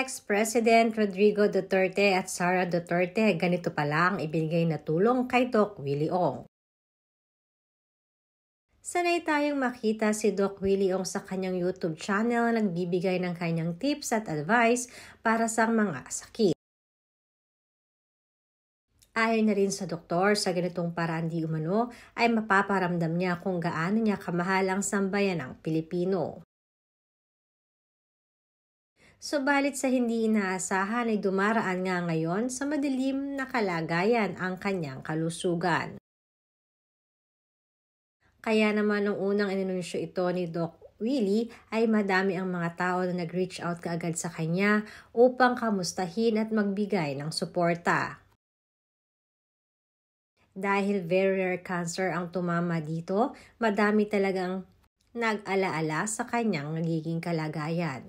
Ex-President Rodrigo Duterte at Sara Duterte, ganito pala ang ibinigay na tulong kay Doc Willie Ong. Sanay tayong makita si Doc Willie Ong sa kanyang YouTube channel na nagbibigay ng kanyang tips at advice para sa mga sakit. Ayon na rin sa doktor, sa ganitong paraan di umano ay mapaparamdam niya kung gaano niya kamahal ang sambayan ng Pilipino. Subalit sa hindi inaasahan ay dumaraan nga ngayon sa madilim na kalagayan ang kanyang kalusugan. Kaya naman nung unang inanunsyo ito ni Doc Willie ay madami ang mga tao na nag-reach out kaagad sa kanya upang kamustahin at magbigay ng suporta. Dahil very rare cancer ang tumama dito, madami talagang nag-alaala sa kanyang nagiging kalagayan.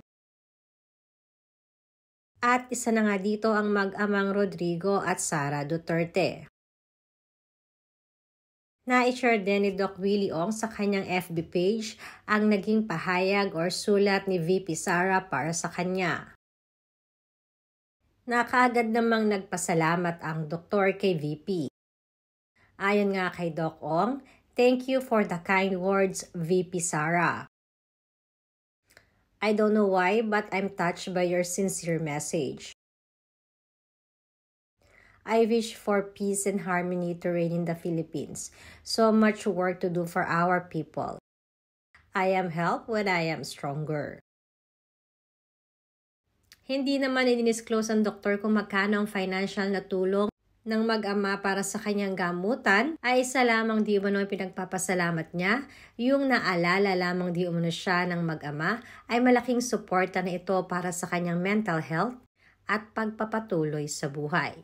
At isa na nga dito ang mag-amang Rodrigo at Sara Duterte. Na-share din ni Doc Willie Ong sa kanyang FB page ang naging pahayag or sulat ni VP Sara para sa kanya. Nakaagad namang nagpasalamat ang doktor kay VP. Ayon nga kay Doc Ong, "Thank you for the kind words, VP Sara. I don't know why, but I'm touched by your sincere message. I wish for peace and harmony to reign in the Philippines. So much work to do for our people. I am helped when I am stronger." Hindi naman i-disclose ang doktor kung magkano ang financial na tulong ng mag-ama para sa kanyang gamutan, ay isa lamang di umano ang pinagpapasalamat niya. Yung naalala lamang di umano siya ng mag-ama ay malaking suporta na ito para sa kanyang mental health at pagpapatuloy sa buhay.